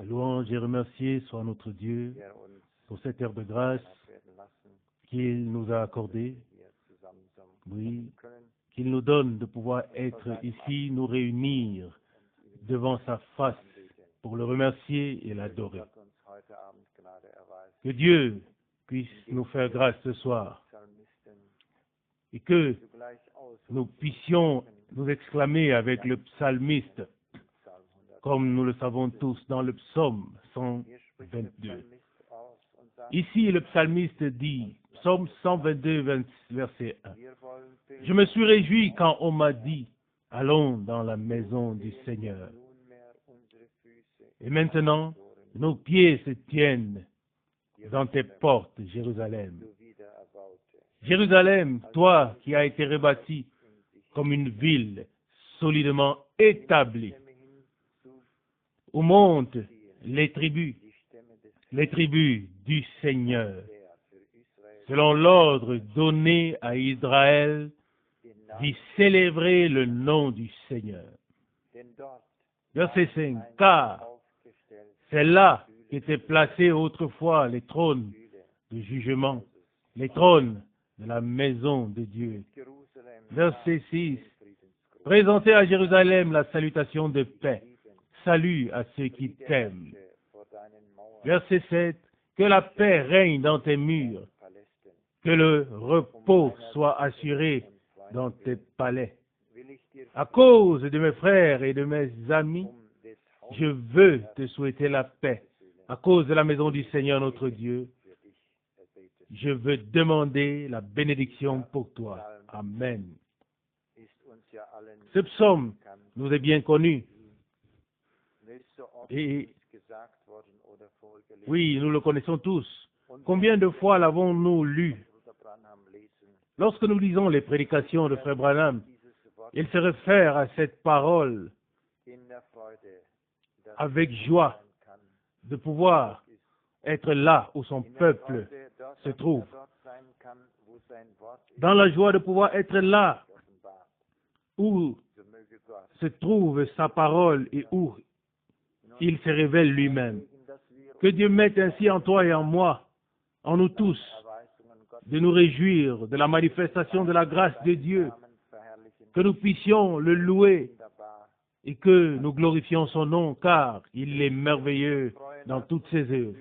Louange et remercier soit notre Dieu pour cette heure de grâce qu'il nous a accordée. Oui, qu'il nous donne de pouvoir être ici, nous réunir devant sa face pour le remercier et l'adorer. Que Dieu puisse nous faire grâce ce soir et que nous puissions nous exclamer avec le psalmiste, comme nous le savons tous dans le psaume 122. Ici, le psalmiste dit, psaume 122, verset 1, « Je me suis réjoui quand on m'a dit, allons dans la maison du Seigneur. Et maintenant, nos pieds se tiennent dans tes portes, Jérusalem. Jérusalem, toi qui as été rebâti comme une ville solidement établie, où montent les tribus du Seigneur, selon l'ordre donné à Israël d'y célébrer le nom du Seigneur. » Verset 5, « Car c'est là qu'étaient placés autrefois les trônes de jugement, les trônes de la maison de Dieu. » Verset 6, « Présentez à Jérusalem la salutation de paix. Salut à ceux qui t'aiment. » Verset 7, « Que la paix règne dans tes murs, que le repos soit assuré dans tes palais. À cause de mes frères et de mes amis, je veux te souhaiter la paix. À cause de la maison du Seigneur notre Dieu, je veux demander la bénédiction pour toi. Amen. » Ce psaume nous est bien connu. Et oui, nous le connaissons tous. Combien de fois l'avons-nous lu? Lorsque nous lisons les prédications de Frère Branham, il se réfère à cette parole avec joie de pouvoir être là où son peuple se trouve. Dans la joie de pouvoir être là où se trouve sa parole et où il se révèle lui-même. Que Dieu mette ainsi en toi et en moi, en nous tous, de nous réjouir de la manifestation de la grâce de Dieu, que nous puissions le louer et que nous glorifions son nom, car il est merveilleux dans toutes ses œuvres.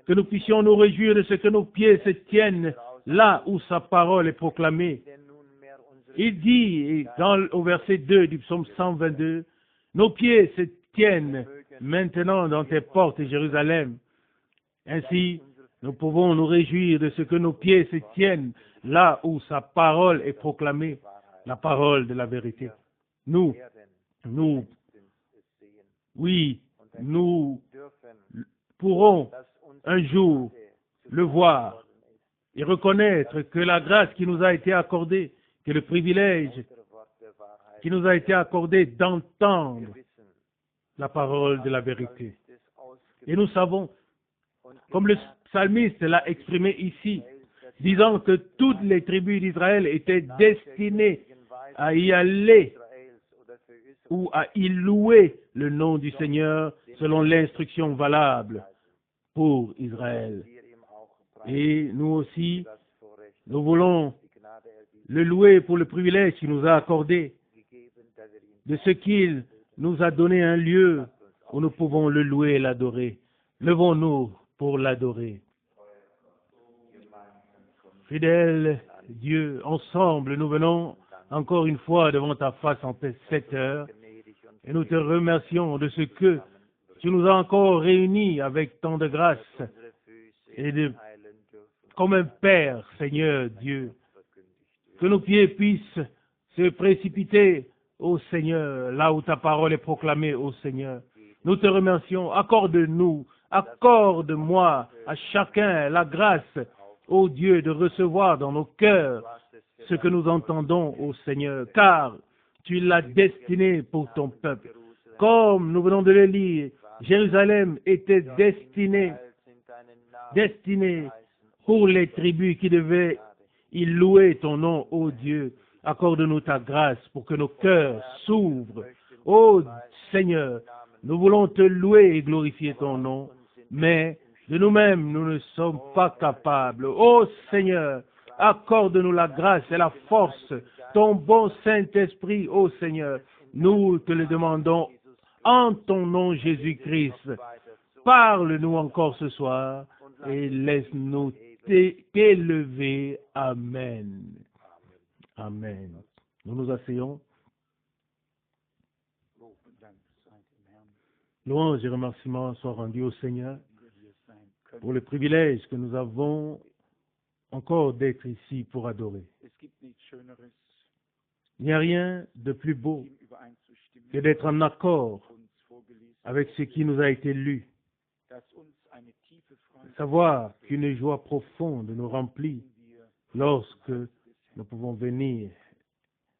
Que nous puissions nous réjouir de ce que nos pieds se tiennent là où sa parole est proclamée. Il dit, au verset 2 du psaume 122, « Nos pieds se tiennent maintenant dans tes portes, Jérusalem. » Ainsi, nous pouvons nous réjouir de ce que nos pieds se tiennent là où sa parole est proclamée, la parole de la vérité. Nous pourrons un jour le voir et reconnaître que la grâce qui nous a été accordée, que le privilège qui nous a été accordé d'entendre la parole de la vérité. Et nous savons, comme le psalmiste l'a exprimé ici, disant que toutes les tribus d'Israël étaient destinées à y aller ou à y louer le nom du Seigneur selon l'instruction valable pour Israël. Et nous aussi, nous voulons le louer pour le privilège qu'il nous a accordé, de ce qu'il nous a donné un lieu où nous pouvons le louer et l'adorer. Levons-nous pour l'adorer. Fidèle Dieu, ensemble, nous venons encore une fois devant ta face en cette heure et nous te remercions de ce que tu nous as encore réunis avec tant de grâce et comme un Père, Seigneur Dieu, que nos pieds puissent se précipiter, ô Seigneur, là où ta parole est proclamée, ô Seigneur. Nous te remercions. Accorde-nous, accorde-moi à chacun la grâce, ô Dieu, de recevoir dans nos cœurs ce que nous entendons, ô Seigneur, car tu l'as destiné pour ton peuple. Comme nous venons de le lire, Jérusalem était destinée pour les tribus qui devaient y louer ton nom, ô Dieu. Accorde-nous ta grâce pour que nos cœurs s'ouvrent. Ô Seigneur, nous voulons te louer et glorifier ton nom, mais de nous-mêmes, nous ne sommes pas capables. Ô Seigneur, accorde-nous la grâce et la force, ton bon Saint-Esprit, ô Seigneur. Nous te le demandons en ton nom Jésus-Christ. Parle-nous encore ce soir et laisse-nous t'élever. Amen. Amen. Nous nous asseyons. Louange et remerciements soient rendus au Seigneur pour le privilège que nous avons encore d'être ici pour adorer. Il n'y a rien de plus beau que d'être en accord avec ce qui nous a été lu. Savoir qu'une joie profonde nous remplit lorsque nous pouvons venir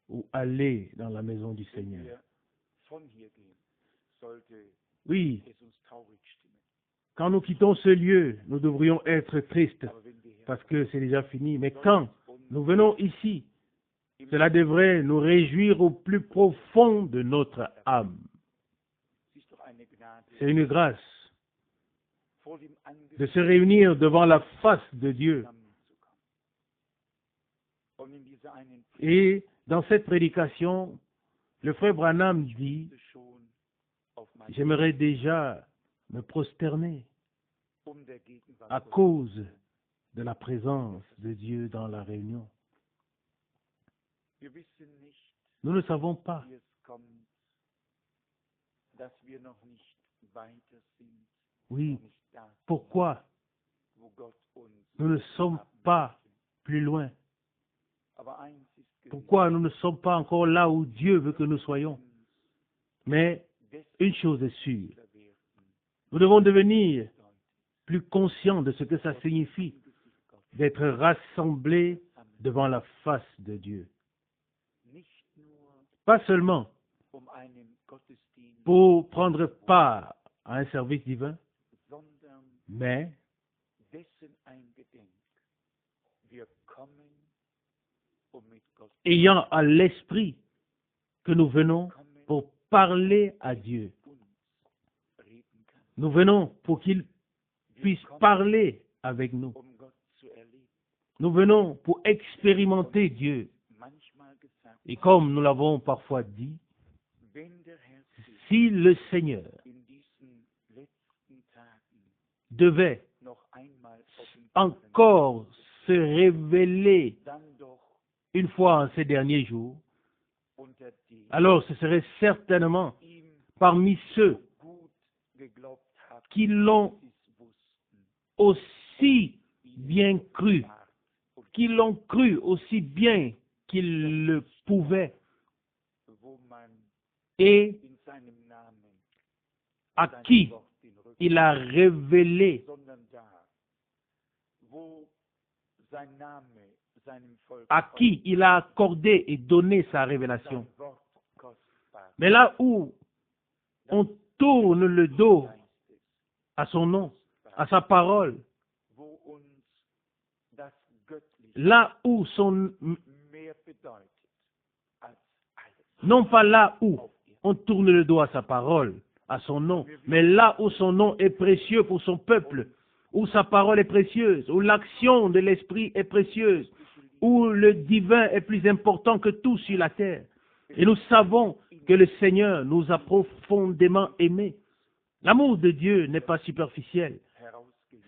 ou aller dans la maison du Seigneur. Oui, quand nous quittons ce lieu, nous devrions être tristes parce que c'est déjà fini. Mais quand nous venons ici, cela devrait nous réjouir au plus profond de notre âme. C'est une grâce de se réunir devant la face de Dieu. Et dans cette prédication, le frère Branham dit, j'aimerais déjà me prosterner à cause de la présence de Dieu dans la réunion. Nous ne savons pas oui, pourquoi nous ne sommes pas plus loin. Pourquoi nous ne sommes pas encore là où Dieu veut que nous soyons. Mais une chose est sûre, nous devons devenir plus conscients de ce que ça signifie d'être rassemblés devant la face de Dieu. Pas seulement pour prendre part à un service divin, mais ayant à l'esprit que nous venons pour parler à Dieu. Nous venons pour qu'il puisse parler avec nous. Nous venons pour expérimenter Dieu. Et comme nous l'avons parfois dit, si le Seigneur devait encore se révéler une fois en ces derniers jours, alors ce serait certainement parmi ceux qui l'ont aussi bien cru, qui l'ont cru aussi bien qu'ils le pouvaient, et à qui il a révélé, à qui il a accordé et donné sa révélation. Mais là où on tourne le dos à son nom, à sa parole, là où non pas là où on tourne le dos à sa parole, à son nom, mais là où son nom est précieux pour son peuple, où sa parole est précieuse, où l'action de l'Esprit est précieuse, où le divin est plus important que tout sur la terre. Et nous savons que le Seigneur nous a profondément aimés. L'amour de Dieu n'est pas superficiel.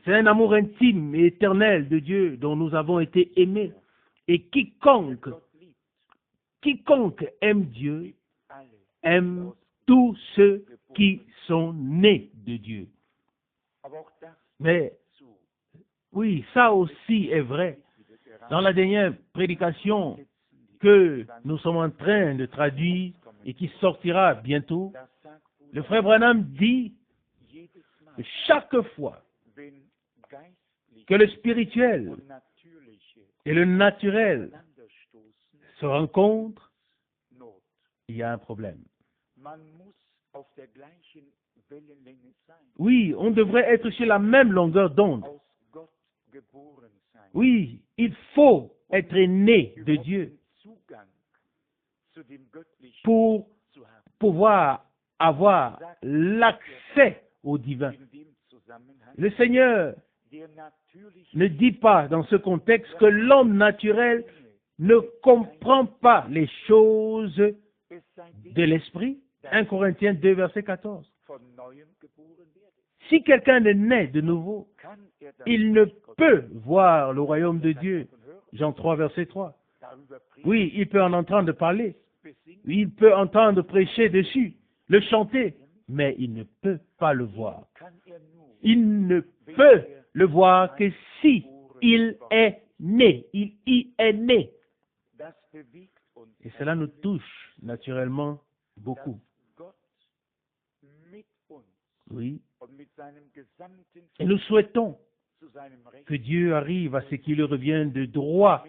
C'est un amour intime et éternel de Dieu dont nous avons été aimés. Et quiconque aime Dieu, aime tous ceux qui sont nés de Dieu. Mais, oui, ça aussi est vrai. Dans la dernière prédication que nous sommes en train de traduire et qui sortira bientôt, le frère Branham dit que chaque fois que le spirituel et le naturel se rencontrent, il y a un problème. Oui, on devrait être sur la même longueur d'onde. Oui, il faut être né de Dieu. pour pouvoir avoir l'accès au divin. Le Seigneur ne dit pas dans ce contexte que l'homme naturel ne comprend pas les choses de l'esprit. 1 Corinthiens 2, verset 14. Si quelqu'un est né de nouveau, il ne peut voir le royaume de Dieu. Jean 3, verset 3. Oui, il peut en entendre parler. Oui, il peut entendre prêcher dessus, le chanter, mais il ne peut pas le voir. Il ne peut le voir que si il est né. Il y est né. Et cela nous touche naturellement beaucoup. Oui. Et nous souhaitons que Dieu arrive à ce qui lui revient de droit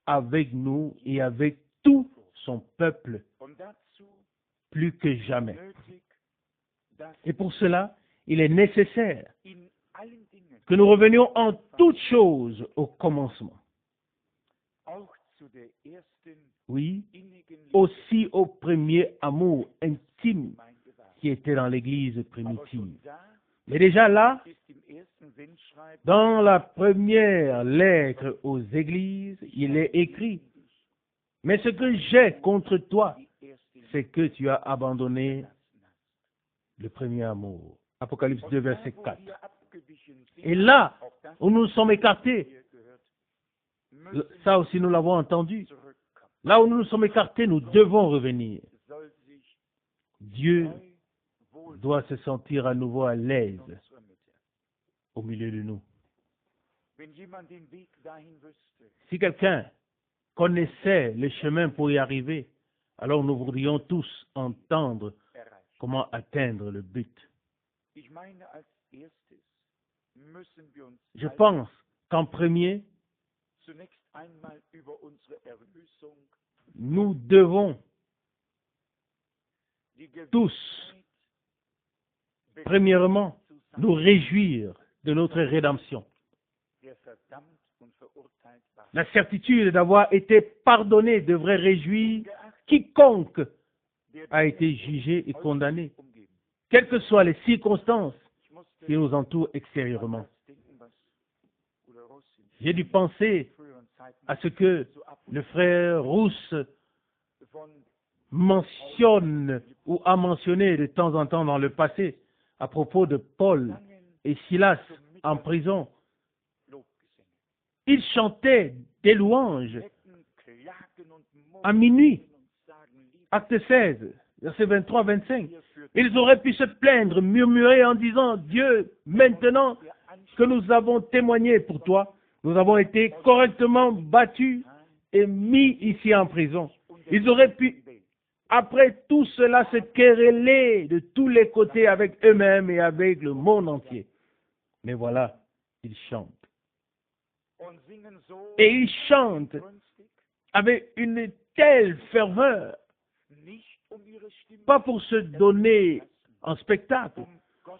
avec nous et avec tout son peuple, plus que jamais. Et pour cela, il est nécessaire que nous revenions en toutes choses au commencement. Oui, aussi au premier amour intime qui était dans l'Église primitive. Mais déjà là, dans la première lettre aux églises, il est écrit, « Mais ce que j'ai contre toi, c'est que tu as abandonné le premier amour. » Apocalypse 2, verset 4. Et là où nous sommes écartés, ça aussi nous l'avons entendu, là où nous nous sommes écartés, nous devons revenir. Dieu doit se sentir à nouveau à l'aise au milieu de nous. Si quelqu'un connaissait le chemin pour y arriver, alors nous voudrions tous entendre comment atteindre le but. Je pense qu'en premier, nous devons tous, premièrement, nous réjouir de notre rédemption. La certitude d'avoir été pardonné devrait réjouir quiconque a été jugé et condamné, quelles que soient les circonstances qui nous entourent extérieurement. J'ai dû penser à ce que le frère Rousse mentionne ou a mentionné de temps en temps dans le passé à propos de Paul et Silas en prison. Ils chantaient des louanges à minuit. Acte 16, versets 23-25. Ils auraient pu se plaindre, murmurer en disant, Dieu, maintenant que nous avons témoigné pour toi, nous avons été correctement battus et mis ici en prison. Ils auraient pu, après tout cela, se quereller de tous les côtés avec eux-mêmes et avec le monde entier. Mais voilà, ils chantent. Et ils chantent avec une telle ferveur, pas pour se donner en spectacle,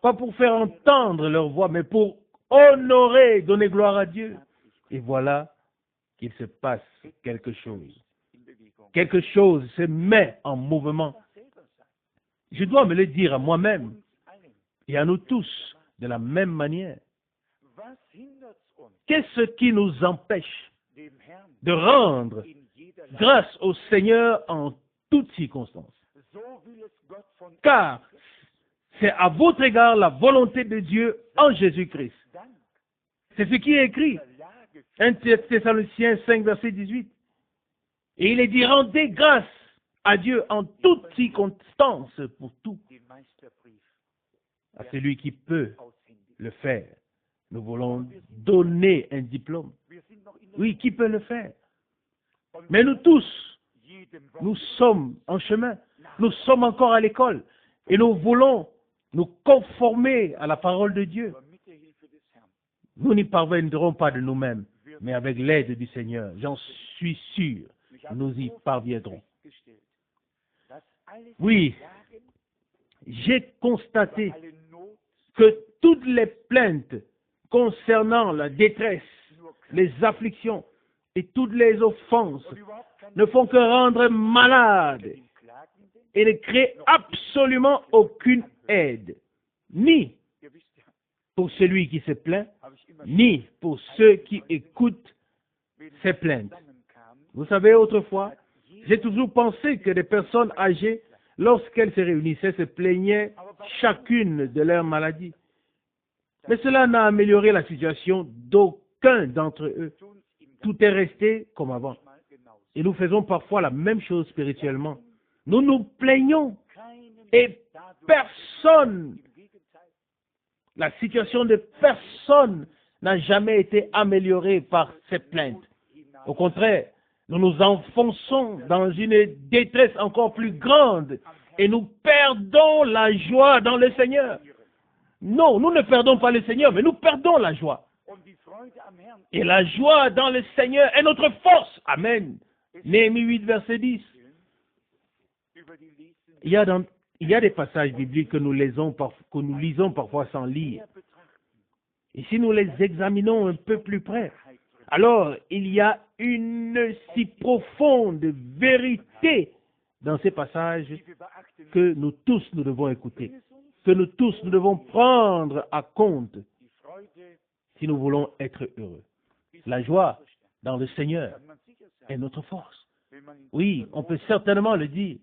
pas pour faire entendre leur voix, mais pour honorer, donner gloire à Dieu. Et voilà qu'il se passe quelque chose. Quelque chose se met en mouvement. Je dois me le dire à moi-même et à nous tous de la même manière. Qu'est-ce qui nous empêche de rendre grâce au Seigneur en toutes circonstances? Car c'est à votre égard la volonté de Dieu en Jésus-Christ. C'est ce qui est écrit. 1 Thessaloniciens 5, verset 18. Et il est dit, rendez grâce à Dieu en toutes circonstances pour tout. À celui qui peut le faire. Nous voulons donner un diplôme. Oui, qui peut le faire? Mais nous tous, nous sommes en chemin. Nous sommes encore à l'école. Et nous voulons nous conformer à la parole de Dieu. Nous n'y parviendrons pas de nous-mêmes, mais avec l'aide du Seigneur. J'en suis sûr, nous y parviendrons. Oui, j'ai constaté que toutes les plaintes concernant la détresse, les afflictions et toutes les offenses ne font que rendre malade et ne créent absolument aucune aide, ni pour celui qui se plaint, ni pour ceux qui écoutent ses plaintes. Vous savez, autrefois, j'ai toujours pensé que des personnes âgées, lorsqu'elles se réunissaient, se plaignaient chacune de leurs maladies. Mais cela n'a amélioré la situation d'aucun d'entre eux. Tout est resté comme avant. Et nous faisons parfois la même chose spirituellement. Nous nous plaignons et personne, la situation de personne n'a jamais été améliorée par ces plaintes. Au contraire, nous nous enfonçons dans une détresse encore plus grande et nous perdons la joie dans le Seigneur. Non, nous ne perdons pas le Seigneur, mais nous perdons la joie. Et la joie dans le Seigneur est notre force. Amen. Néhémie 8, verset 10. Il y a des passages bibliques que nous lisons parfois sans lire. Et si nous les examinons un peu plus près, alors il y a une si profonde vérité dans ces passages que nous tous nous devons écouter, que nous tous nous devons prendre à compte si nous voulons être heureux. La joie dans le Seigneur est notre force. Oui, on peut certainement le dire.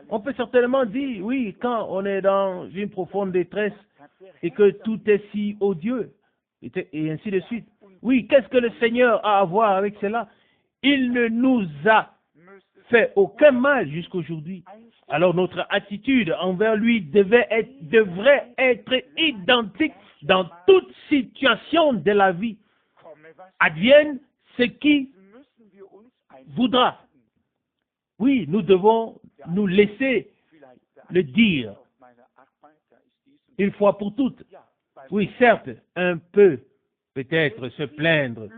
On peut certainement dire, oui, quand on est dans une profonde détresse et que tout est si odieux, et ainsi de suite. Oui, qu'est-ce que le Seigneur a à voir avec cela? Il ne nous a fait aucun mal jusqu'aujourd'hui. Alors notre attitude envers lui devrait être identique dans toute situation de la vie. Advienne ce qui voudra. Oui, nous devons nous laisser le dire une fois pour toutes. Oui, certes, un peu, peut-être se plaindre.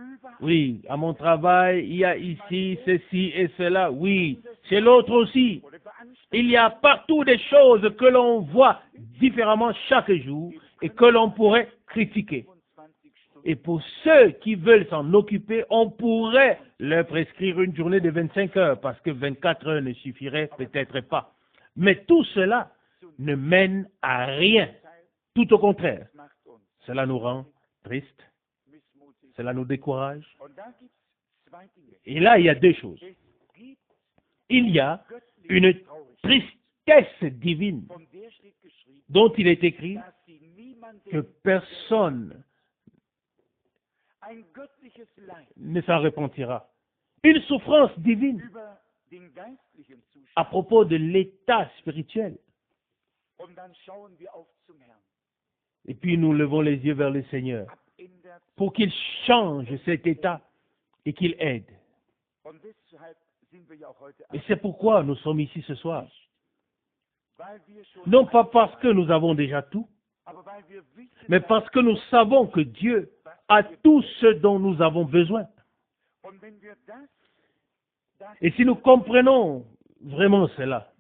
Oui, à mon travail, il y a ici ceci et cela. Oui, chez l'autre aussi. Il y a partout des choses que l'on voit différemment chaque jour et que l'on pourrait critiquer. Et pour ceux qui veulent s'en occuper, on pourrait leur prescrire une journée de 25 heures parce que 24 heures ne suffirait peut-être pas. Mais tout cela ne mène à rien. Tout au contraire. Cela nous rend tristes. Cela nous décourage. Et là, il y a deux choses. Il y a une tristesse divine dont il est écrit que personne ne s'en repentira. Une souffrance divine à propos de l'état spirituel. Et puis nous levons les yeux vers le Seigneur pour qu'il change cet état et qu'il aide. Et c'est pourquoi nous sommes ici ce soir. Non pas parce que nous avons déjà tout, mais parce que nous savons que Dieu a tout ce dont nous avons besoin. Et si nous comprenons vraiment cela,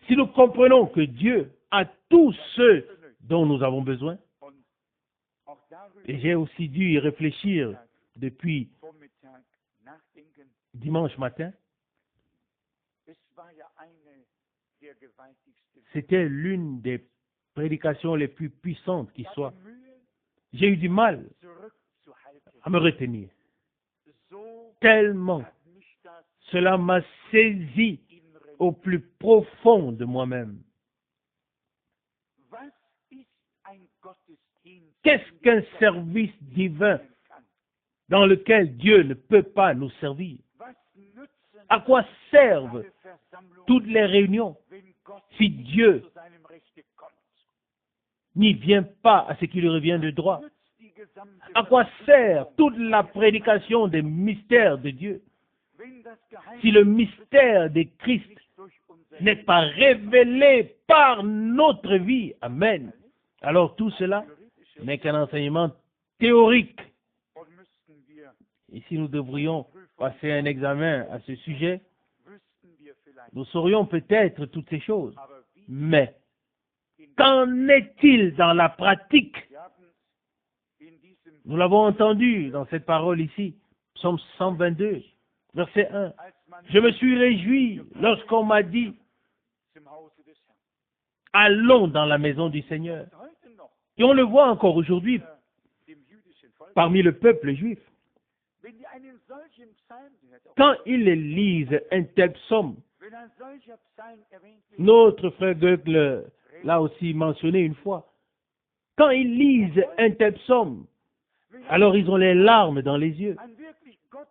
si nous comprenons que Dieu a tout ce dont nous avons besoin, et j'ai aussi dû y réfléchir depuis dimanche matin, c'était l'une des prédications les plus puissantes qui soit. J'ai eu du mal à me retenir. Tellement cela m'a saisi au plus profond de moi-même. Qu'est-ce qu'un service divin dans lequel Dieu ne peut pas nous servir? À quoi servent toutes les réunions si Dieu n'y vient pas à ce qui lui revient de droit? À quoi sert toute la prédication des mystères de Dieu si le mystère de Christ n'est pas révélé par notre vie? Amen. Alors tout cela n'est qu'un enseignement théorique. Et si nous devrions passer un examen à ce sujet, nous saurions peut-être toutes ces choses. Mais qu'en est-il dans la pratique? Nous l'avons entendu dans cette parole ici, Psaume 122. Verset 1. Je me suis réjoui lorsqu'on m'a dit, allons dans la maison du Seigneur. Et on le voit encore aujourd'hui parmi le peuple juif. Quand ils lisent un tel psaume, notre frère Goeckle l'a aussi mentionné une fois, quand ils lisent un tel psaume, alors ils ont les larmes dans les yeux.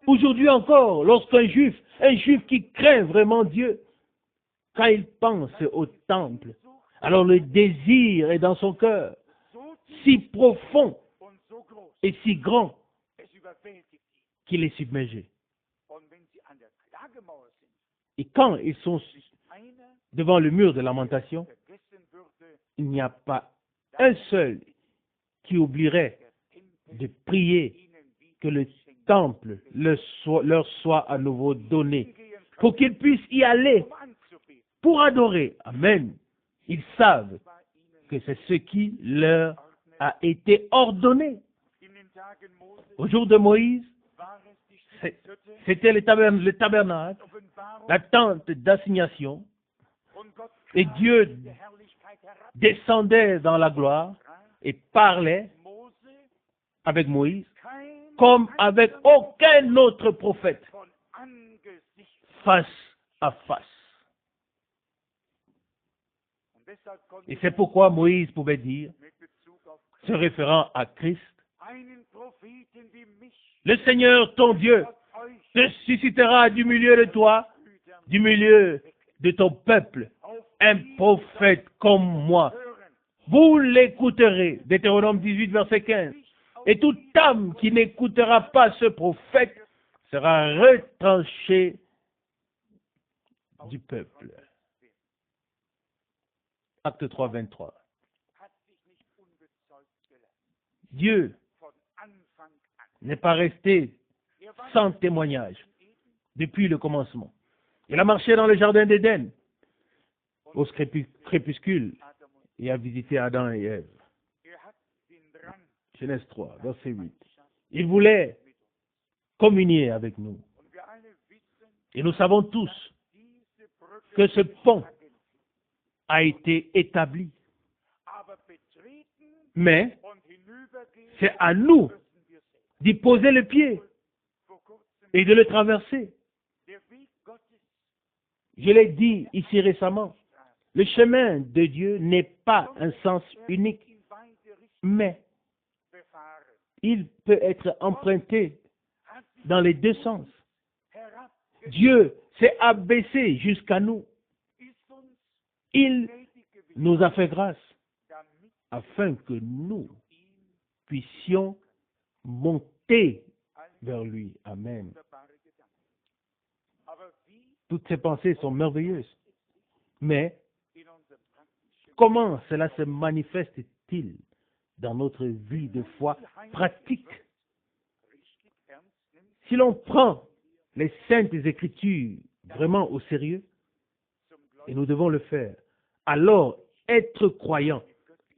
Aujourd'hui encore, lorsqu'un juif qui craint vraiment Dieu, quand il pense au temple, alors le désir est dans son cœur, si profond et si grand qu'il est submergé. Et quand ils sont devant le mur de lamentation, il n'y a pas un seul qui oublierait de prier que le temple leur soit à nouveau donné, pour qu'ils puissent y aller pour adorer. Amen. Ils savent que c'est ce qui leur a été ordonné. Au jour de Moïse, c'était le tabernacle, la tente d'assignation, et Dieu descendait dans la gloire et parlait avec Moïse comme avec aucun autre prophète, face à face. Et c'est pourquoi Moïse pouvait dire, se référant à Christ, le Seigneur, ton Dieu, te suscitera du milieu de toi, du milieu de ton peuple, un prophète comme moi. Vous l'écouterez. Deutéronome 18, verset 15. Et toute âme qui n'écoutera pas ce prophète sera retranchée du peuple. Acte 3, 23. Dieu n'est pas resté sans témoignage depuis le commencement. Il a marché dans le jardin d'Éden au crépuscule et a visité Adam et Ève. Genèse 3, verset 8. Il voulait communier avec nous. Et nous savons tous que ce pont a été établi. Mais c'est à nous d'y poser le pied et de le traverser. Je l'ai dit ici récemment, le chemin de Dieu n'est pas un sens unique, mais il peut être emprunté dans les deux sens. Dieu s'est abaissé jusqu'à nous. Il nous a fait grâce afin que nous puissions monter vers lui. Amen. Toutes ces pensées sont merveilleuses. Mais comment cela se manifeste-t-il dans notre vie de foi pratique? Si l'on prend les saintes écritures vraiment au sérieux, et nous devons le faire, alors être croyant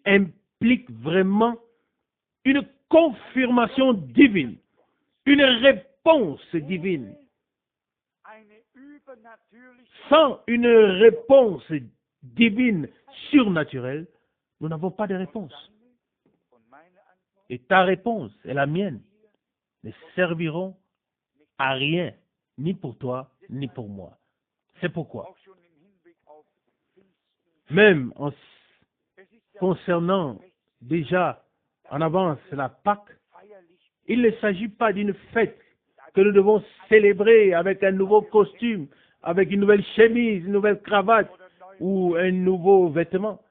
implique vraiment une confirmation divine, une réponse divine. Sans une réponse divine surnaturelle, nous n'avons pas de réponse. Et ta réponse et la mienne ne serviront à rien, ni pour toi, ni pour moi. C'est pourquoi, même en concernant déjà en avance la Pâque, il ne s'agit pas d'une fête que nous devons célébrer avec un nouveau costume, avec une nouvelle chemise, une nouvelle cravate ou un nouveau vêtement.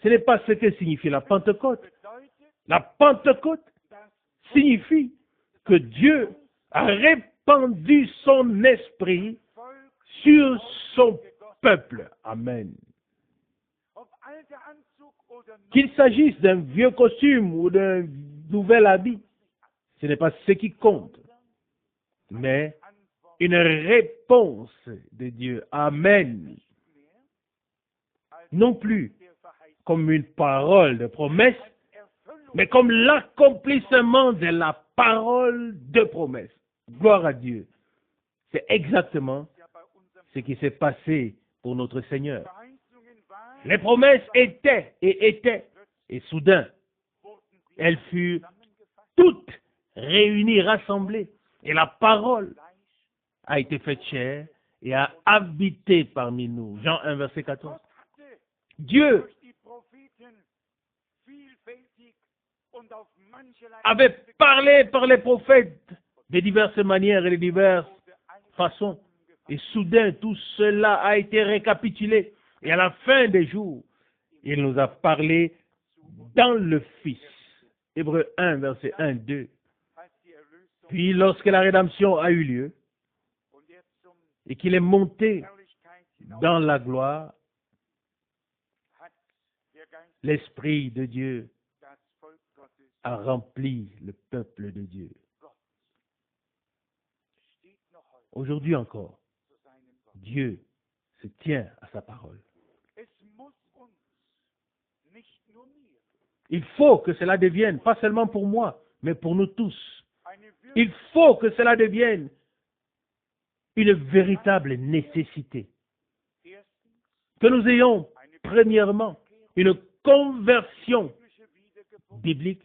Ce n'est pas ce que signifie la Pentecôte. La Pentecôte signifie que Dieu a répandu son esprit sur son peuple. Amen. Qu'il s'agisse d'un vieux costume ou d'un nouvel habit, ce n'est pas ce qui compte, mais une réponse de Dieu. Amen. Non plus comme une parole de promesse, mais comme l'accomplissement de la parole de promesse. Gloire à Dieu. C'est exactement ce qui s'est passé pour notre Seigneur. Les promesses étaient, et soudain, elles furent toutes réunies, rassemblées, et la parole a été faite chair et a habité parmi nous. Jean 1, verset 14. Dieu avait parlé par les prophètes de diverses manières et de diverses façons. Et soudain, tout cela a été récapitulé. Et à la fin des jours, il nous a parlé dans le Fils. Hébreux 1, verset 1, 2. Puis, lorsque la rédemption a eu lieu, et qu'il est monté dans la gloire, l'Esprit de Dieu a rempli le peuple de Dieu. Aujourd'hui encore, Dieu se tient à sa parole. Il faut que cela devienne, pas seulement pour moi, mais pour nous tous. Il faut que cela devienne une véritable nécessité. Que nous ayons, premièrement, une conversion biblique,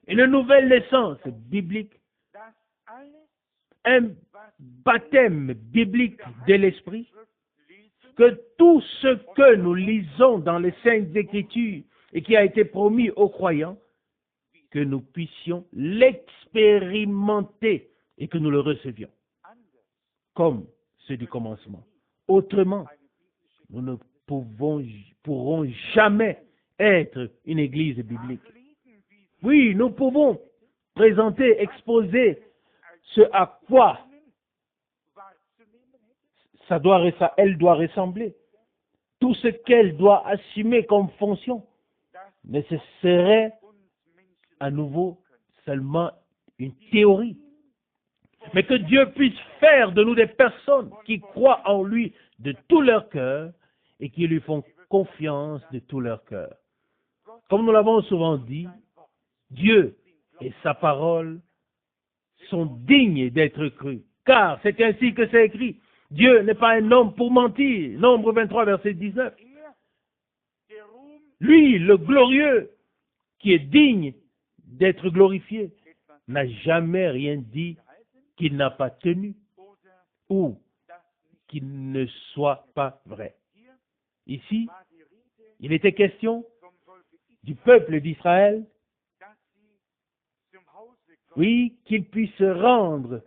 une nouvelle naissance biblique, un baptême biblique de l'Esprit, que tout ce que nous lisons dans les Saintes Écritures et qui a été promis aux croyants, que nous puissions l'expérimenter et que nous le recevions, comme ceux du commencement. Autrement, nous ne pourrons jamais être une église biblique. Oui, nous pouvons présenter, exposer ce à quoi elle doit ressembler, tout ce qu'elle doit assumer comme fonction, mais ce serait à nouveau seulement une théorie. Mais que Dieu puisse faire de nous des personnes qui croient en lui de tout leur cœur et qui lui font confiance de tout leur cœur. Comme nous l'avons souvent dit, Dieu et sa parole sont dignes d'être crus, car c'est ainsi que c'est écrit. Dieu n'est pas un homme pour mentir. Nombre 23, verset 19. Lui, le glorieux, qui est digne d'être glorifié, n'a jamais rien dit qu'il n'a pas tenu ou qu'il ne soit pas vrai. Ici, il était question du peuple d'Israël, oui, qu'il puisse se rendre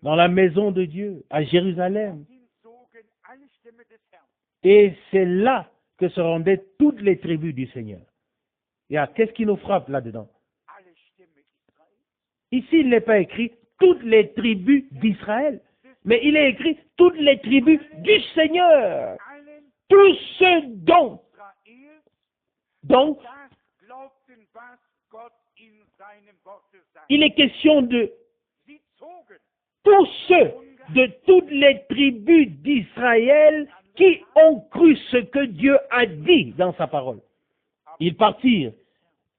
dans la maison de Dieu, à Jérusalem. Et c'est là que se rendaient toutes les tribus du Seigneur. Et qu'est-ce qui nous frappe là-dedans? Ici, il n'est pas écrit toutes les tribus d'Israël, mais il est écrit toutes les tribus du Seigneur. Tous ceux dont il est question de tous ceux de toutes les tribus d'Israël qui ont cru ce que Dieu a dit dans sa parole. Ils partirent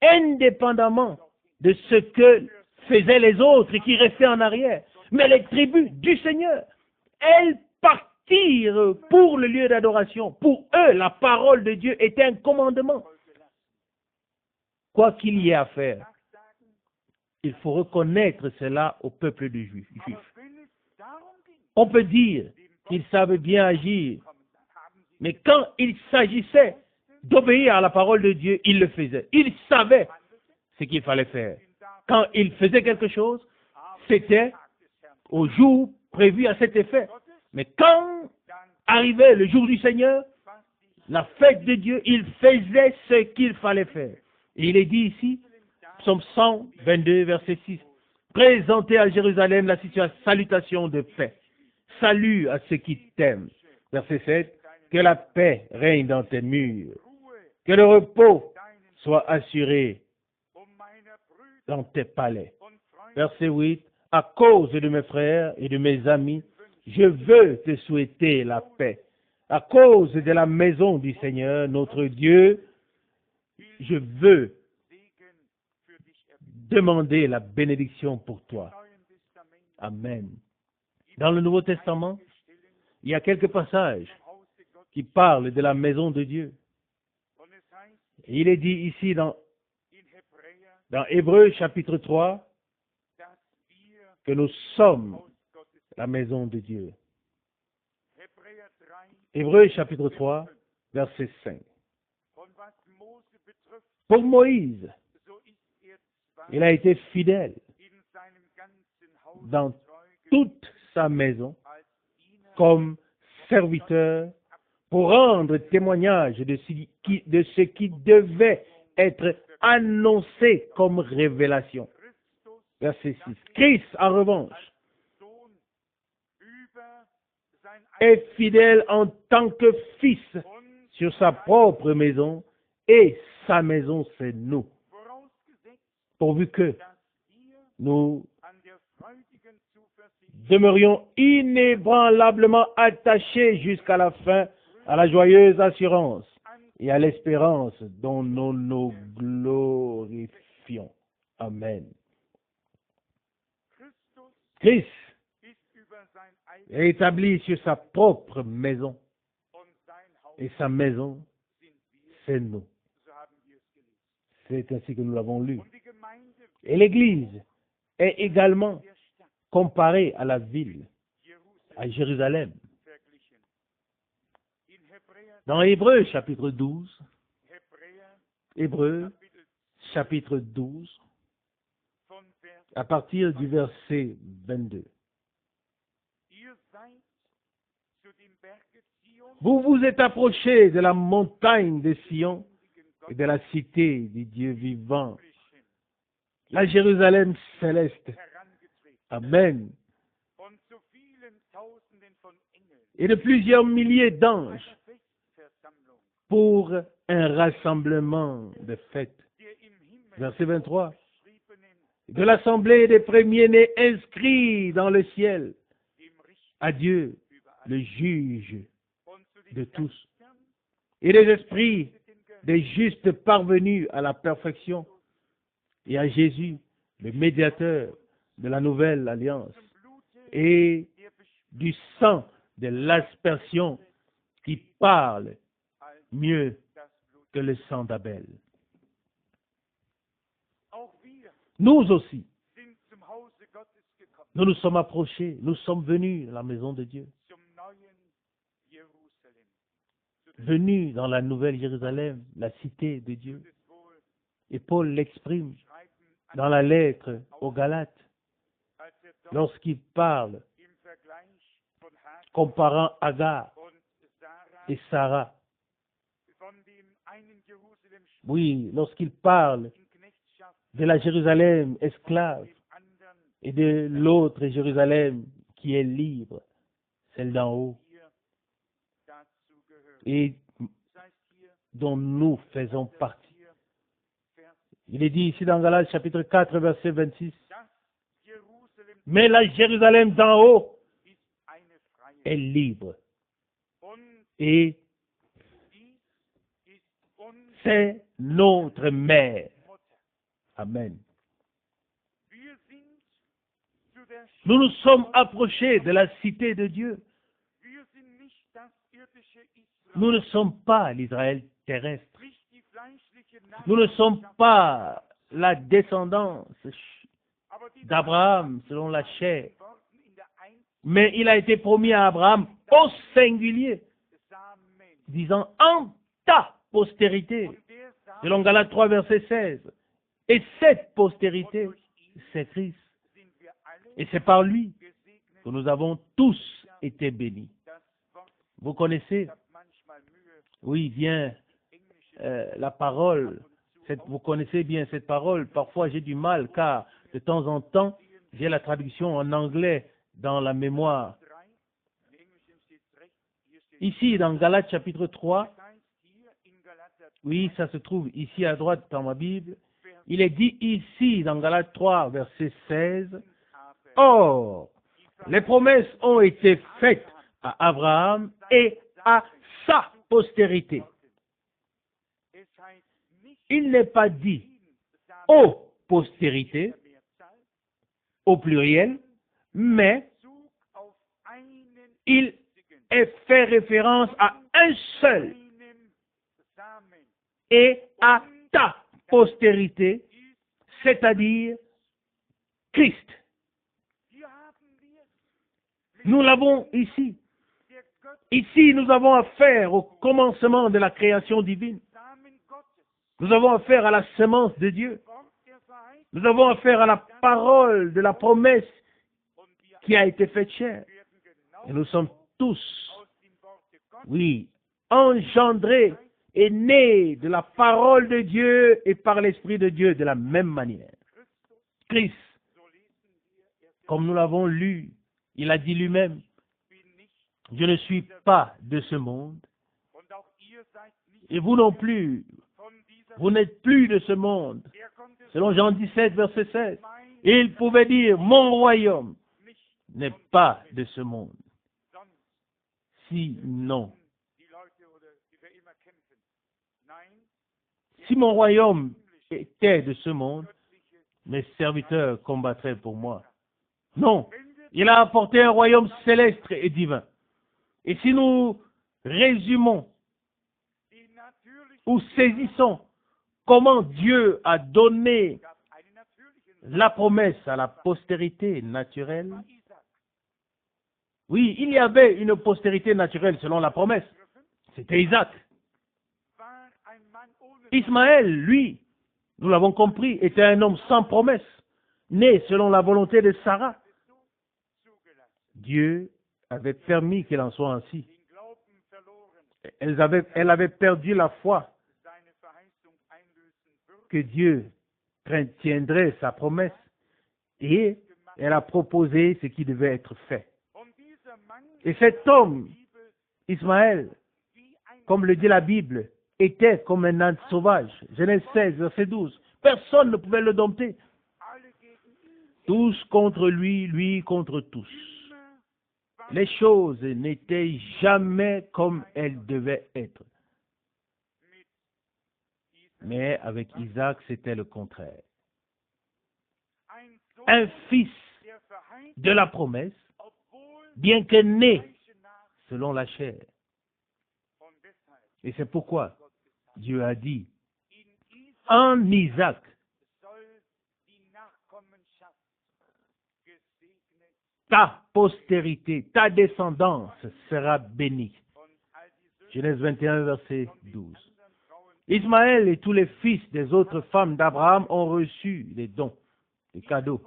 indépendamment de ce que faisaient les autres et qui restaient en arrière. Mais les tribus du Seigneur, elles partirent pour le lieu d'adoration. Pour eux, la parole de Dieu était un commandement. Quoi qu'il y ait à faire, il faut reconnaître cela au peuple du juif. On peut dire qu'ils savent bien agir, mais quand il s'agissait d'obéir à la parole de Dieu, ils le faisaient. Ils savaient ce qu'il fallait faire. Quand ils faisaient quelque chose, c'était au jour prévu à cet effet. Mais quand arrivait le jour du Seigneur, la fête de Dieu, ils faisaient ce qu'il fallait faire. Et il est dit ici, Psaume 122, verset 6, « Présentez à Jérusalem la salutation de paix. Salut à ceux qui t'aiment. » Verset 7, « Que la paix règne dans tes murs. Que le repos soit assuré dans tes palais. » Verset 8, « À cause de mes frères et de mes amis, je veux te souhaiter la paix. À cause de la maison du Seigneur, notre Dieu, je veux demander la bénédiction pour toi. Amen. Dans le Nouveau Testament, il y a quelques passages qui parlent de la maison de Dieu. Et il est dit ici dans Hébreux chapitre 3 que nous sommes la maison de Dieu. Hébreux chapitre 3, verset 5. Pour Moïse, il a été fidèle dans toute sa maison comme serviteur pour rendre témoignage de ce qui devait être annoncé comme révélation. Verset 6. Christ, en revanche, est fidèle en tant que fils sur sa propre maison, et sa maison, c'est nous. Pourvu que nous demeurions inébranlablement attachés jusqu'à la fin à la joyeuse assurance et à l'espérance dont nous nous glorifions. Amen. Christ est établi sur sa propre maison, et sa maison, c'est nous. C'est ainsi que nous l'avons lu. Et l'Église est également comparée à la ville, à Jérusalem. Dans Hébreux chapitre 12, Hébreux chapitre 12, à partir du verset 22. Vous vous êtes approchés de la montagne de Sion et de la cité du Dieu vivant, la Jérusalem céleste. Amen. Et de plusieurs milliers d'anges pour un rassemblement de fêtes. Verset 23. De l'assemblée des premiers-nés inscrits dans le ciel. À Dieu, le juge de tous. Et des esprits des justes parvenus à la perfection. Et à Jésus, le médiateur de la nouvelle alliance. Et du sang de l'aspersion qui parle mieux que le sang d'Abel. Nous aussi, nous nous sommes approchés, nous sommes venus à la maison de Dieu. Venus dans la nouvelle Jérusalem, la cité de Dieu. Et Paul l'exprime dans la lettre aux Galates, lorsqu'il parle, comparant Agar et Sarah. Oui, lorsqu'il parle de la Jérusalem esclave et de l'autre Jérusalem qui est libre, celle d'en haut, et dont nous faisons partie. Il est dit ici dans Galates chapitre 4, verset 26, « Mais la Jérusalem d'en haut est libre, et c'est notre mère. » Amen. Nous nous sommes approchés de la cité de Dieu. Nous ne sommes pas l'Israël terrestre. Nous ne sommes pas la descendance d'Abraham selon la chair. Mais il a été promis à Abraham au singulier, disant en ta postérité, selon Galates 3, verset 16. Et cette postérité, c'est Christ. Et c'est par lui que nous avons tous été bénis. Vous connaissez, oui, bien, la parole, vous connaissez bien cette parole. Parfois, j'ai du mal, car de temps en temps, j'ai la traduction en anglais dans la mémoire. Ici, dans Galates chapitre 3, oui, ça se trouve ici à droite dans ma Bible, il est dit ici, dans Galates 3, verset 16, « Or, les promesses ont été faites à Abraham et à sa postérité. » Il n'est pas dit « aux postérité, au pluriel, mais il est fait référence à un seul et à ta postérité, c'est-à-dire Christ. Nous l'avons ici. Ici, nous avons affaire au commencement de la création divine. Nous avons affaire à la semence de Dieu. Nous avons affaire à la parole de la promesse qui a été faite chair. Et nous sommes tous, oui, engendrés et nés de la parole de Dieu et par l'Esprit de Dieu de la même manière. Christ, comme nous l'avons lu, il a dit lui-même, je ne suis pas de ce monde, et vous non plus, vous n'êtes plus de ce monde, selon Jean 17, verset 16. Et il pouvait dire, mon royaume n'est pas de ce monde. Sinon, si mon royaume était de ce monde, mes serviteurs combattraient pour moi. Non, il a apporté un royaume céleste et divin. Et si nous résumons ou saisissons comment Dieu a donné la promesse à la postérité naturelle, oui, il y avait une postérité naturelle selon la promesse. C'était Isaac. Ismaël, lui, nous l'avons compris, était un homme sans promesse, né selon la volonté de Sarah. Dieu avait permis qu'il en soit ainsi. Elle avait perdu la foi que Dieu tiendrait sa promesse et elle a proposé ce qui devait être fait. Et cet homme, Ismaël, comme le dit la Bible, était comme un âne sauvage. Genèse 16, verset 12. Personne ne pouvait le dompter. Tous contre lui, lui contre tous. Les choses n'étaient jamais comme elles devaient être. Mais avec Isaac, c'était le contraire. Un fils de la promesse, bien que né selon la chair. Et c'est pourquoi Dieu a dit, en Isaac, ta postérité, ta descendance sera bénie. Genèse 21, verset 12. Ismaël et tous les fils des autres femmes d'Abraham ont reçu les dons, les cadeaux.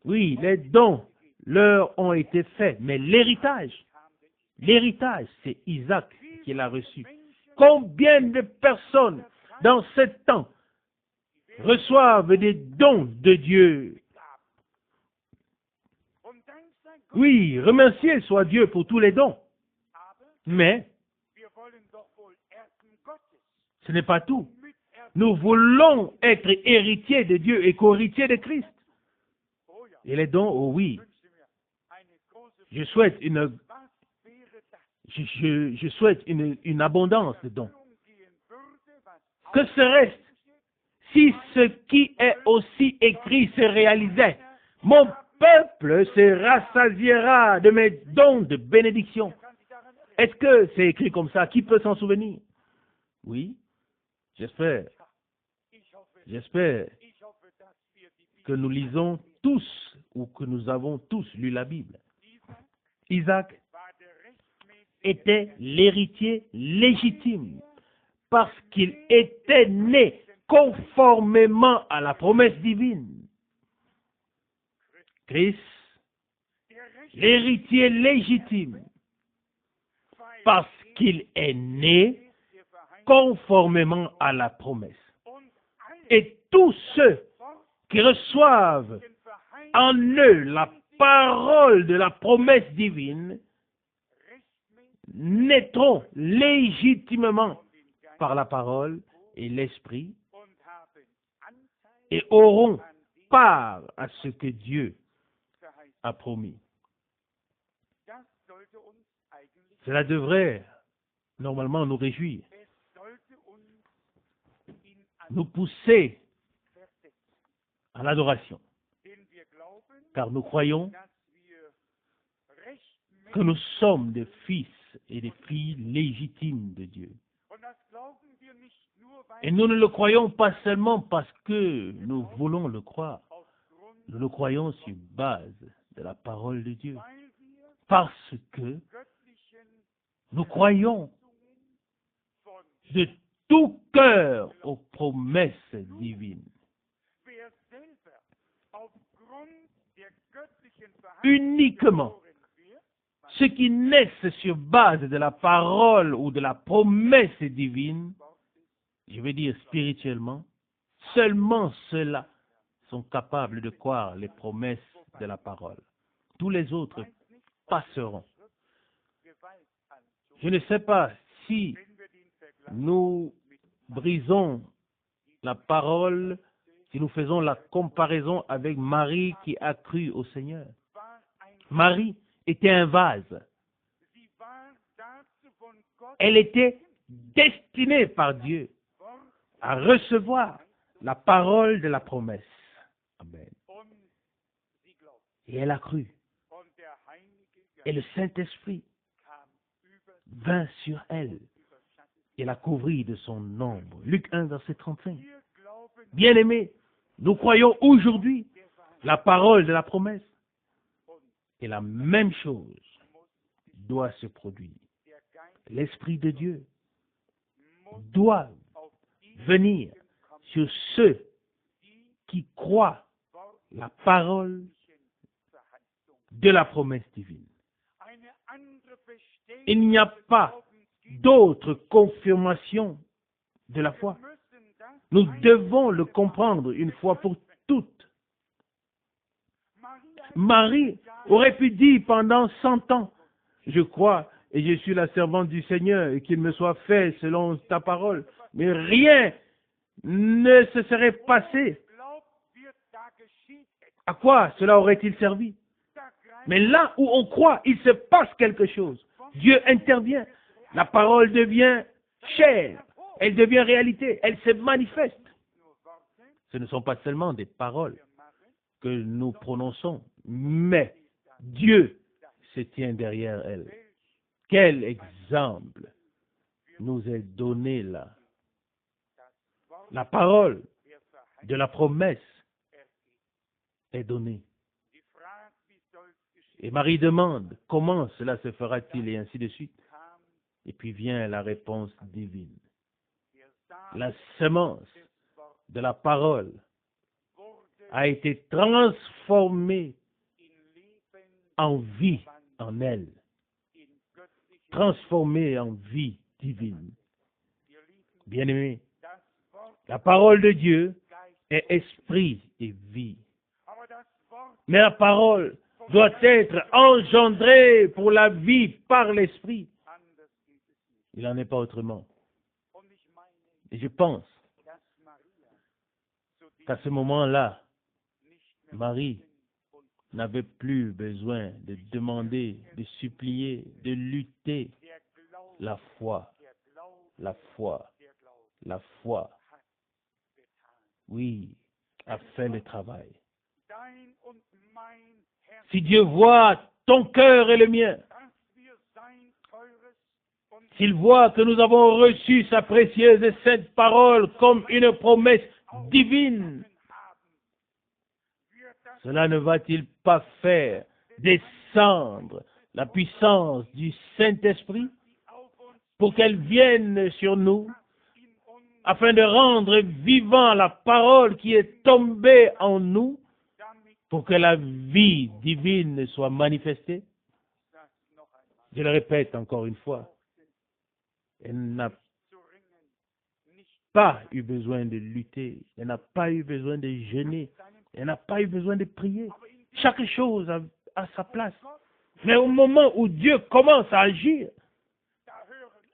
Oui, les dons leur ont été faits, mais l'héritage, c'est Isaac qui l'a reçu. Combien de personnes dans ce temps reçoivent des dons de Dieu? Oui, remercié soit Dieu pour tous les dons. Mais ce n'est pas tout. Nous voulons être héritiers de Dieu et co-héritiers de Christ. Et les dons, oh oui. Je souhaite une abondance de dons. Que serait-ce si ce qui est aussi écrit se réalisait? Mon peuple se rassasiera de mes dons de bénédiction. Est-ce que c'est écrit comme ça? Qui peut s'en souvenir? Oui, j'espère que nous lisons tous ou que nous avons tous lu la Bible. Isaac était l'héritier légitime parce qu'il était né conformément à la promesse divine. Christ, l'héritier légitime, parce qu'il est né conformément à la promesse. Et tous ceux qui reçoivent en eux la parole de la promesse divine naîtront légitimement par la parole et l'esprit et auront part à ce que Dieu a promis. Cela devrait normalement nous réjouir, nous pousser à l'adoration. Car nous croyons que nous sommes des fils et des filles légitimes de Dieu. Et nous ne le croyons pas seulement parce que nous voulons le croire. Nous le croyons sur base de la parole de Dieu. Parce que nous croyons de tout cœur aux promesses divines. Uniquement ceux qui naissent sur base de la parole ou de la promesse divine, je veux dire spirituellement, seulement ceux-là sont capables de croire les promesses de la parole. Tous les autres passeront. Je ne sais pas si nous brisons la parole, si nous faisons la comparaison avec Marie qui a cru au Seigneur. Marie était un vase. Elle était destinée par Dieu à recevoir la parole de la promesse. Amen. Et elle a cru. Et le Saint-Esprit vint sur elle et la couvrit de son ombre. Luc 1, verset 35. Bien-aimés, nous croyons aujourd'hui la parole de la promesse. Et la même chose doit se produire. L'Esprit de Dieu doit venir sur ceux qui croient la parole de la promesse divine. Il n'y a pas d'autre confirmation de la foi. Nous devons le comprendre une fois pour toutes. Marie aurait pu dire pendant 100 ans, je crois et je suis la servante du Seigneur et qu'il me soit fait selon ta parole. Mais rien ne se serait passé. À quoi cela aurait-il servi? Mais là où on croit, il se passe quelque chose. Dieu intervient. La parole devient chair. Elle devient réalité. Elle se manifeste. Ce ne sont pas seulement des paroles que nous prononçons, mais Dieu se tient derrière elles. Quel exemple nous est donné là? La parole de la promesse est donnée. Et Marie demande, comment cela se fera-t-il, et ainsi de suite. Et puis vient la réponse divine. La semence de la parole a été transformée en vie en elle. Transformée en vie divine. Bien-aimés, la parole de Dieu est esprit et vie. Mais la parole doit être engendrée pour la vie par l'esprit. Il n'en est pas autrement. Et je pense qu'à ce moment-là, Marie n'avait plus besoin de demander, de supplier, de lutter. La foi, la foi, la foi, oui, a fait le travail. Si Dieu voit ton cœur et le mien, s'il voit que nous avons reçu sa précieuse et sainte parole comme une promesse divine, cela ne va-t-il pas faire descendre la puissance du Saint-Esprit pour qu'elle vienne sur nous, afin de rendre vivant la parole qui est tombée en nous, pour que la vie divine soit manifestée? Je le répète encore une fois, elle n'a pas eu besoin de lutter, elle n'a pas eu besoin de jeûner, elle n'a pas eu besoin de prier. Chaque chose a sa place. Mais au moment où Dieu commence à agir,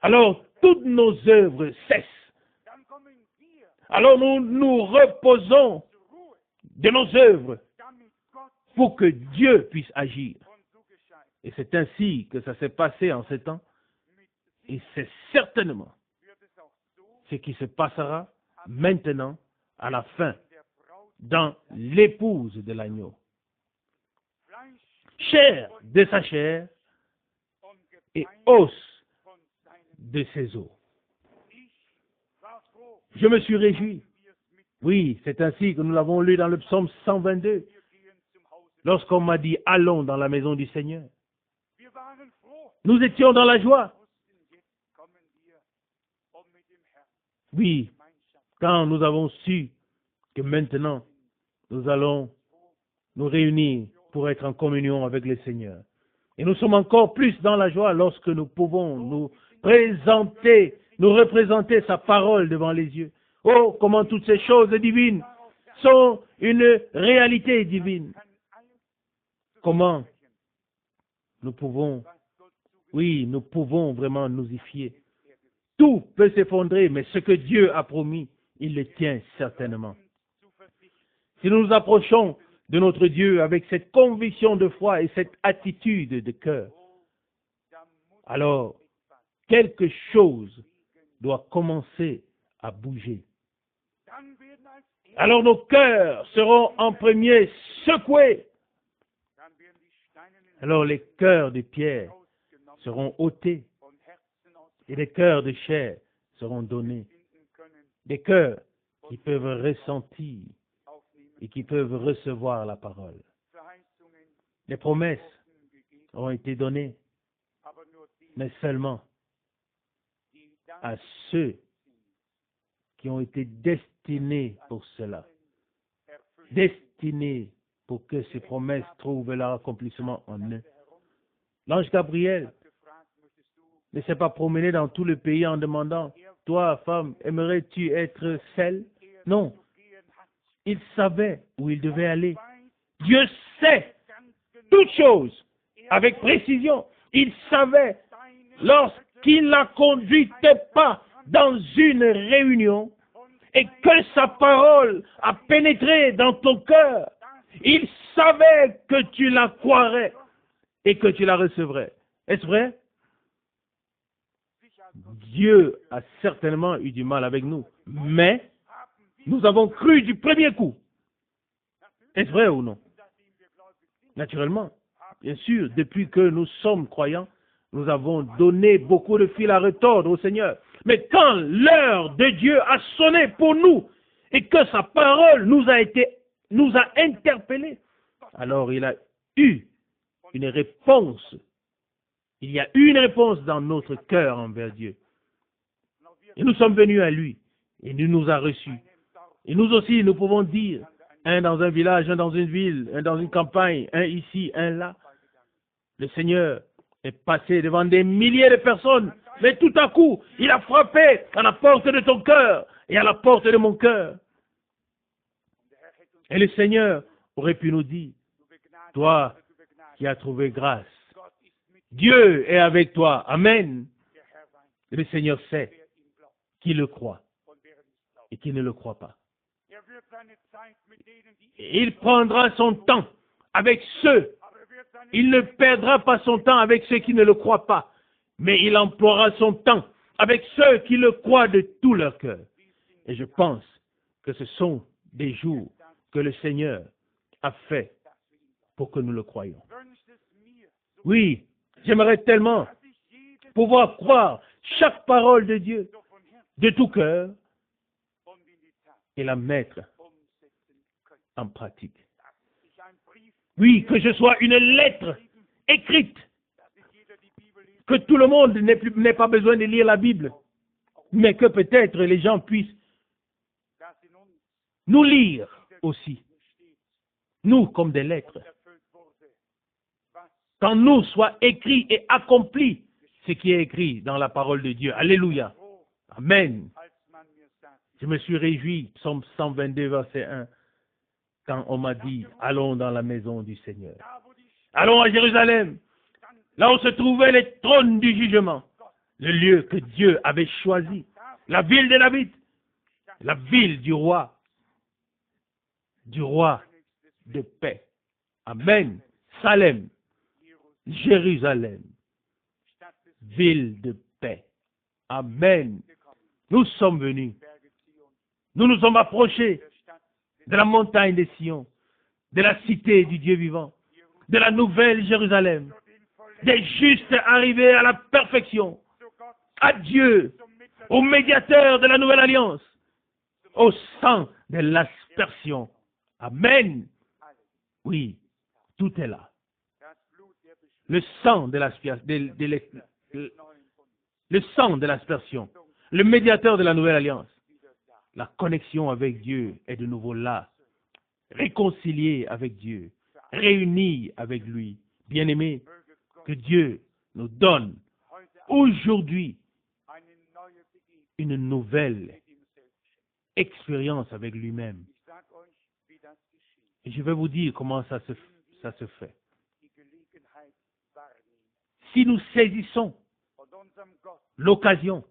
alors toutes nos œuvres cessent. Alors nous nous reposons de nos œuvres pour que Dieu puisse agir. Et c'est ainsi que ça s'est passé en ces temps. Et c'est certainement ce qui se passera maintenant à la fin dans l'épouse de l'agneau. Chair de sa chair et os de ses os. Je me suis réjoui. Oui, c'est ainsi que nous l'avons lu dans le psaume 122. Lorsqu'on m'a dit, allons dans la maison du Seigneur. Nous étions dans la joie. Oui, quand nous avons su que maintenant, nous allons nous réunir pour être en communion avec le Seigneur. Et nous sommes encore plus dans la joie lorsque nous pouvons nous présenter, nous représenter sa parole devant les yeux. Oh, comment toutes ces choses divines sont une réalité divine. Comment nous pouvons, oui, nous pouvons vraiment nous y fier. Tout peut s'effondrer, mais ce que Dieu a promis, il le tient certainement. Si nous nous approchons de notre Dieu avec cette conviction de foi et cette attitude de cœur, alors quelque chose doit commencer à bouger. Alors nos cœurs seront en premier secoués. Alors les cœurs de pierre seront ôtés et les cœurs de chair seront donnés. Des cœurs qui peuvent ressentir et qui peuvent recevoir la parole. Les promesses ont été données, mais seulement à ceux qui ont été destinés pour cela. Destinés pour que ces promesses trouvent leur accomplissement en eux. L'ange Gabriel ne s'est pas promené dans tout le pays en demandant, « Toi, femme, aimerais-tu être celle ?» Non. Il savait où il devait aller. Dieu sait toutes choses avec précision. Il savait, lorsqu'il la conduitait pas dans une réunion et que sa parole a pénétré dans ton cœur, il savait que tu la croirais et que tu la recevrais. Est-ce vrai? Dieu a certainement eu du mal avec nous, mais nous avons cru du premier coup. Est-ce vrai ou non? Naturellement. Bien sûr, depuis que nous sommes croyants, nous avons donné beaucoup de fil à retordre au Seigneur. Mais quand l'heure de Dieu a sonné pour nous et que sa parole nous a interpellés, alors il a eu une réponse. Il y a eu une réponse dans notre cœur envers Dieu. Et nous sommes venus à lui. Et il nous a reçus. Et nous aussi, nous pouvons dire, un dans un village, un dans une ville, un dans une campagne, un ici, un là. Le Seigneur est passé devant des milliers de personnes. Mais tout à coup, il a frappé à la porte de ton cœur et à la porte de mon cœur. Et le Seigneur aurait pu nous dire, toi qui as trouvé grâce, Dieu est avec toi. Amen. Et le Seigneur sait qui le croit et qui ne le croit pas. Et il prendra son temps avec ceux. Il ne perdra pas son temps avec ceux qui ne le croient pas, mais il emploiera son temps avec ceux qui le croient de tout leur cœur. Et je pense que ce sont des jours que le Seigneur a fait pour que nous le croyions. Oui, j'aimerais tellement pouvoir croire chaque parole de Dieu de tout cœur et la mettre en pratique. Oui, que je sois une lettre écrite, que tout le monde n'ait pas besoin de lire la Bible, mais que peut-être les gens puissent nous lire aussi, nous comme des lettres. Qu'en nous soit écrit et accompli ce qui est écrit dans la parole de Dieu. Alléluia. Amen. Je me suis réjoui, psaume 122, verset 1, quand on m'a dit, allons dans la maison du Seigneur. Allons à Jérusalem, là où se trouvaient les trônes du jugement, le lieu que Dieu avait choisi, la ville de David, la ville du roi de paix. Amen. Salem, Jérusalem, ville de paix. Amen. Nous sommes venus. Nous nous sommes approchés de la montagne des Sion, de la cité du Dieu vivant, de la nouvelle Jérusalem, des justes arrivés à la perfection, à Dieu, au médiateur de la nouvelle alliance, au sang de l'aspersion. Amen. Oui, tout est là. Le sang de l'aspersion, le médiateur de la nouvelle alliance. La connexion avec Dieu est de nouveau là, réconcilié avec Dieu, réunis avec lui. Bien-aimés, que Dieu nous donne aujourd'hui une nouvelle expérience avec lui-même. Et je vais vous dire comment ça se fait. Si nous saisissons l'occasion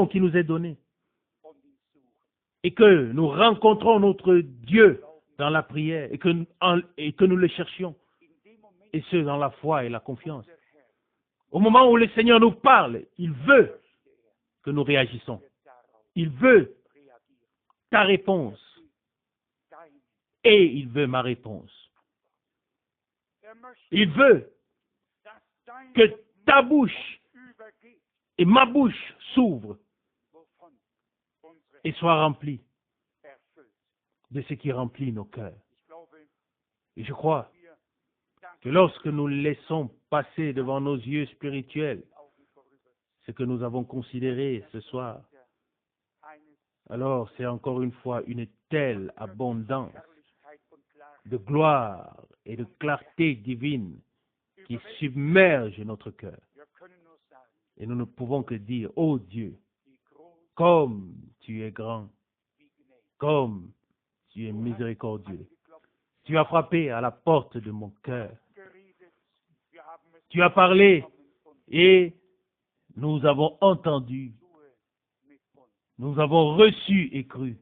qui nous est donnée, et que nous rencontrons notre Dieu dans la prière, et que nous le cherchions, et ce, dans la foi et la confiance. Au moment où le Seigneur nous parle, il veut que nous réagissons. Il veut ta réponse, et il veut ma réponse. Il veut que ta bouche et ma bouche s'ouvrent et soient remplies de ce qui remplit nos cœurs. Et je crois que lorsque nous laissons passer devant nos yeux spirituels ce que nous avons considéré ce soir, alors c'est encore une fois une telle abondance de gloire et de clarté divine qui submerge notre cœur. Et nous ne pouvons que dire, ô Dieu, comme tu es grand, comme tu es miséricordieux. Tu as frappé à la porte de mon cœur. Tu as parlé et nous avons entendu. Nous avons reçu et cru.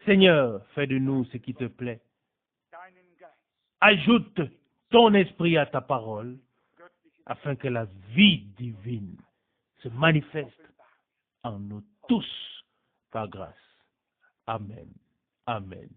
Seigneur, fais de nous ce qui te plaît. Ajoute ton esprit à ta parole afin que la vie divine se manifeste en nous tous par grâce. Amen. Amen.